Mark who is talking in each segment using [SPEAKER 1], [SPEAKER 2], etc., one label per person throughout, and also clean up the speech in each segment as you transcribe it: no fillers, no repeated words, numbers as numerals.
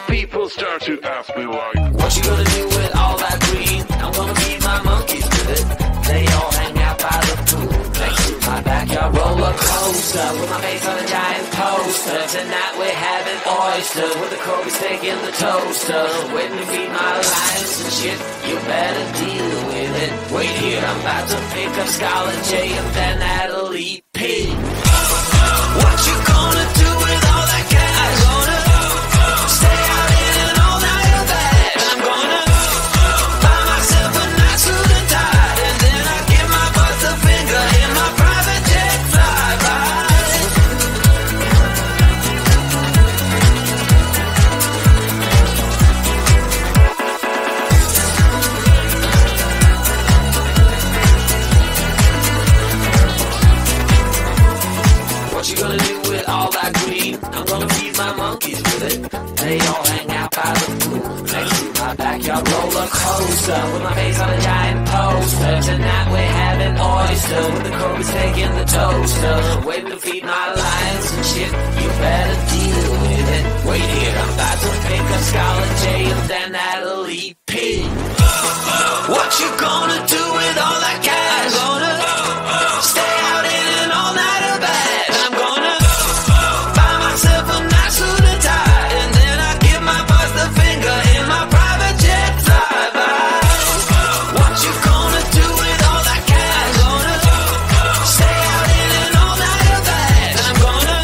[SPEAKER 1] people start to ask me why.
[SPEAKER 2] What you gonna do with all that green? I'm gonna feed my monkeys with it. They all hang out by the pool next to my backyard roller coaster with my face on a giant poster. Tonight we're having oysters with the Kobe steak in the toaster. Waiting to feed my lions and shit. You better deal with it. Wait here, I'm about to pick up Scarlet J and then Natalie P. What you gonna do with all that cash? Gonna stay out in an all-nighter bed. I'm gonna buy myself a nice suit and tie, and then I give my butt the finger in my private jet flyby. What you gonna do with all that green? I'm gonna feed my monkeys with it. They all hang out by the pool next to my backyard roller coaster with my face on a giant poster. Tonight we're having oyster with the Kobe steak in the toaster. Waiting to feed my lions and shit. You better deal with it. Wait here, I'm about to pick up Scarlet J and then Natalie P. What you gonna do with all that cash? Gonna stay out in an all-nighter bed. I'm gonna buy myself a nice suit and tie, and then I give my boss the finger in my private jet flyby. What you gonna do with all that cash? Gonna stay out in an all-nighter bed. I'm gonna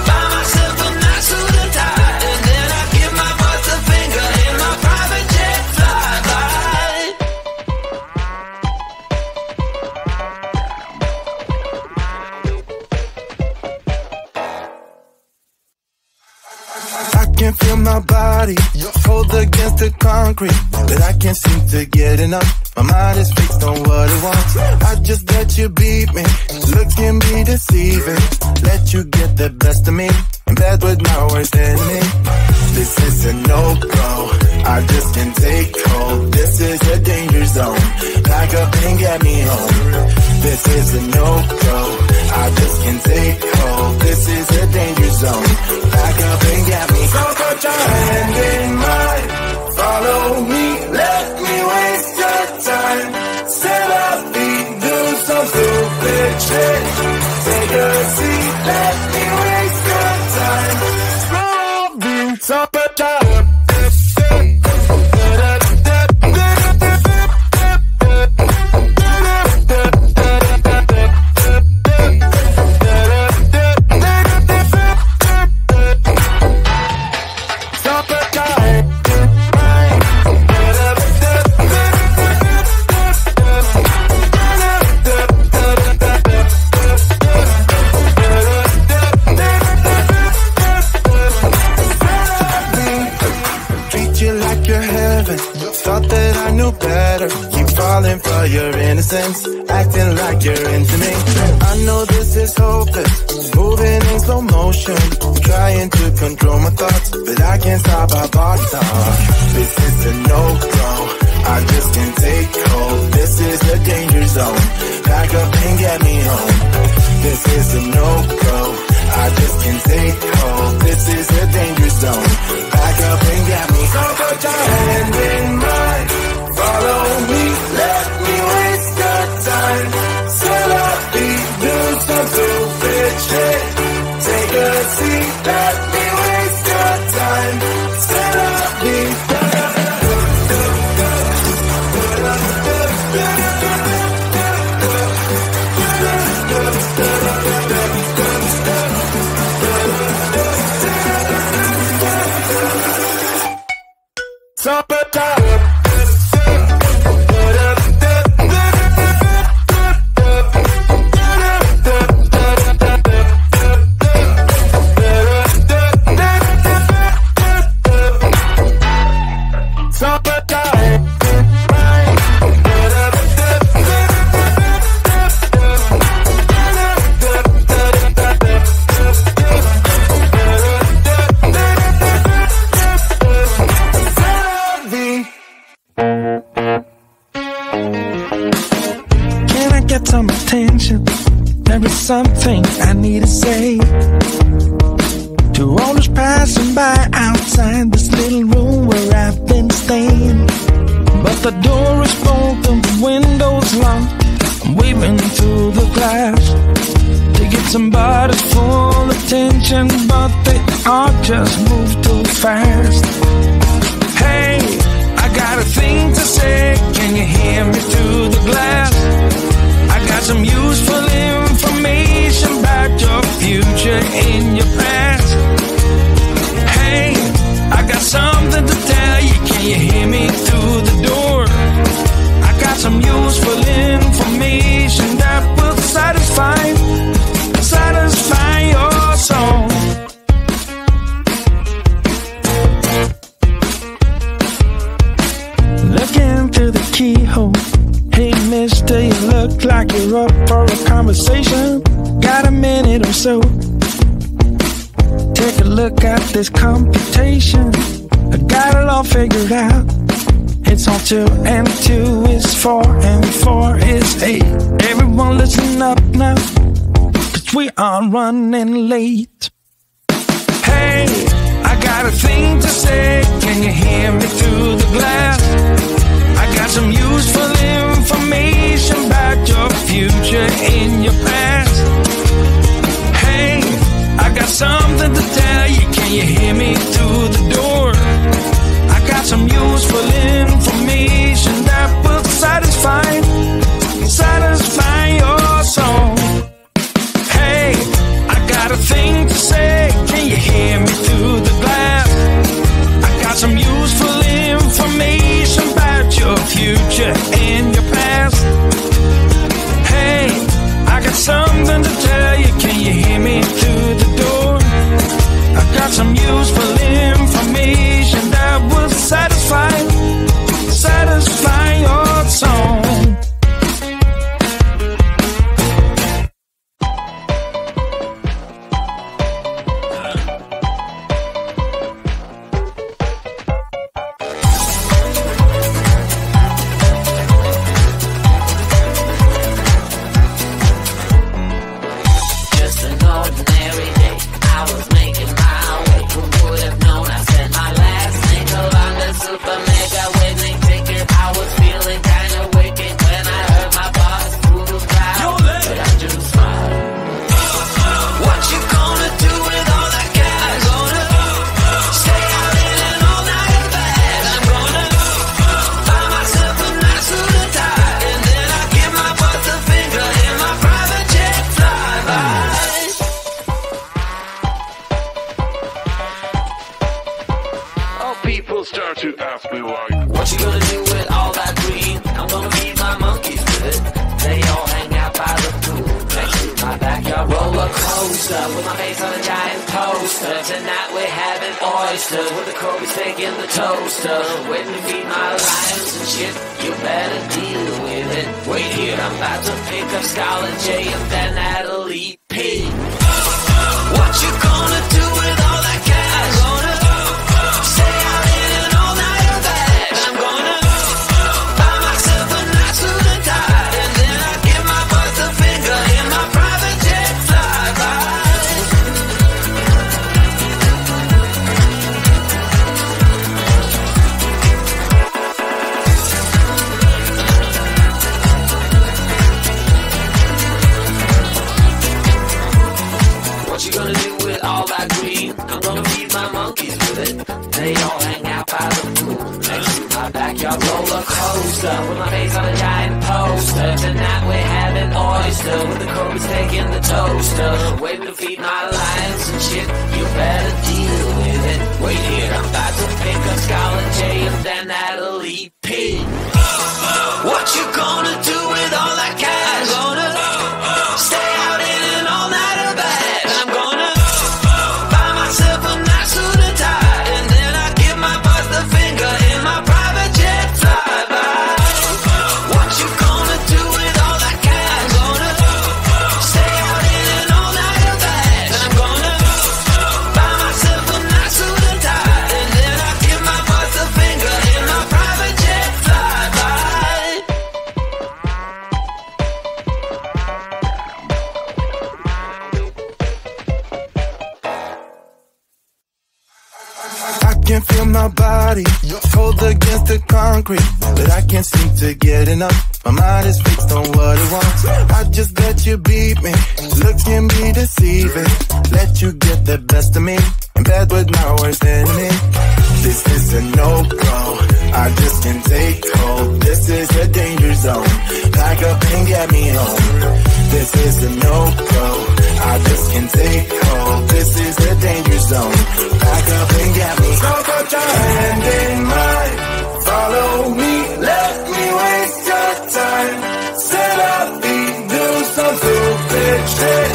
[SPEAKER 2] buy myself a nice suit and tie, and then I give my boss the finger in my private jet flyby.
[SPEAKER 3] I can feel my body hold against the concrete, but I can't seem to get enough. My mind is fixed on what it wants. I just let you beat me, look can be deceiving. Let you get the best of me, in bed with my worst enemy. This is a no-go, I just can't take hold. This is a danger zone, back up and get me home. This is a no-go, I just can't take hold. This is a danger zone, back up and get me home. So put your hand in mine, follow me, let me waste your time. Set up feet, do some stupid shit. Take a seat, let me waste your time. Scroll beats up a top. Falling for your innocence, acting like you're into me. I know this is hopeless, moving in slow motion, trying to control my thoughts, but I can't stop our body talk. This is a no-go, I just can't take hold. This is a danger zone, back up and get me home. This is a no-go, I just can't take hold. This is a danger zone, back up and get me home. So put your hand in mine, follow me, let me waste your time. Set up feet, do some stupid shit. Take a seat, let me waste your time. Set up feet. Summertime.
[SPEAKER 4] just move too fast. Hey, I got a thing to say. Can you hear me through the glass? I got some useful information about your future in your past. Hey, I got something to tell you. Can you hear me through the door? I got some useful information that will satisfy your soul. Looking through the keyhole. Hey mister, you look like you're up for a conversation. Got a minute or so? Take a look at this computation. I got it all figured out. It's all 2 and 2 is 4 and 4 is 8. Everyone listen up now, 'cause we are running late. Hey, I got a thing to say. Can you hear me through the glass? I got some useful information about your future in your past. Hey, I got something to tell you. Can you hear me through the door? I got some useful information that will satisfy your soul. Hey, I got a thing to say. Can you hear me through the glass? I got some useful information about your future and your past. Hey, I got something to tell you. Can you hear me through the door? I got some useful information that will satisfy your soul.
[SPEAKER 3] can feel my body cold against the concrete, but I can't seem to get enough. My mind is fixed on what it wants. I just let you beat me. Looks can be deceiving. Let you get the best of me. in bed with my worst enemy. This is a no-go, I just can't take hold. This is a danger zone, pack up and get me home. This is a no-go, I just can't take hold. This is a danger zone, pack up and get me. So put your hand in mine, follow me, let me waste your time. Set up, do some stupid shit.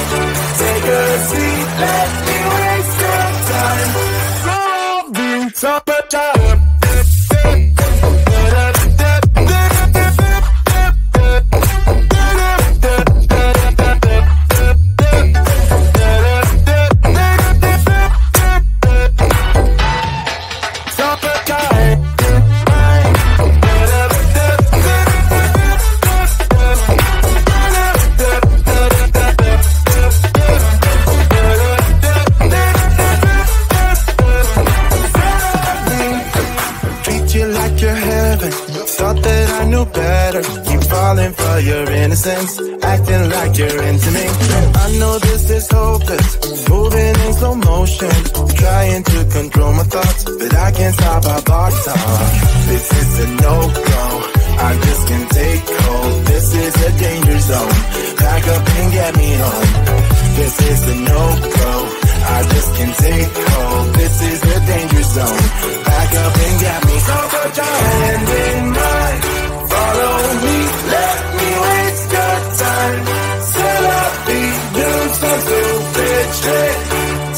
[SPEAKER 3] Take a seat, let me waste your time. So put your for your innocence, acting like you're into me. I know this is hopeless, moving in slow motion, trying to control my thoughts, but I can't stop our body talk. This is a no-go, I just can't take hold. This is a danger zone, back up and get me home. This is a no-go, I just can't take hold. This is a danger zone, back up and get me. So put your hand in mine, follow me, let me waste your time. Set up, do some stupid shit.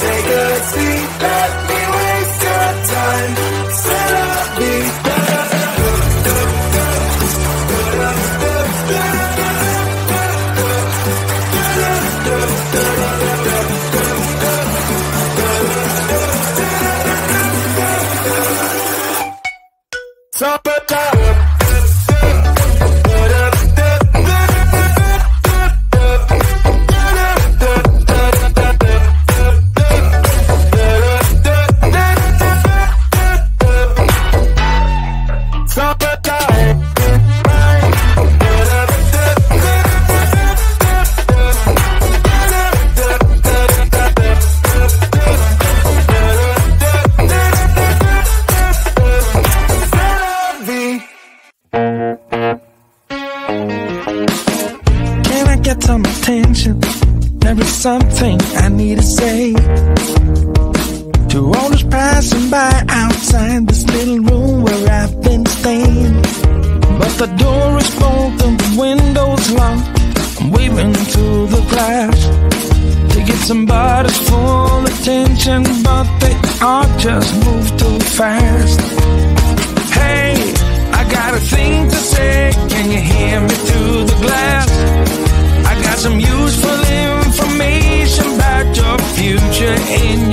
[SPEAKER 3] Take a seat, let me waste your time. Set up, top it up.
[SPEAKER 4] Something I need to say to all those passing by outside this little room where I've been staying. But the door is bolted, the window's locked. I'm waving through the glass to get somebody's full attention, but they all just move too fast. Hey, I got a thing to say, can you hear me through the glass? I got some useful information about your future in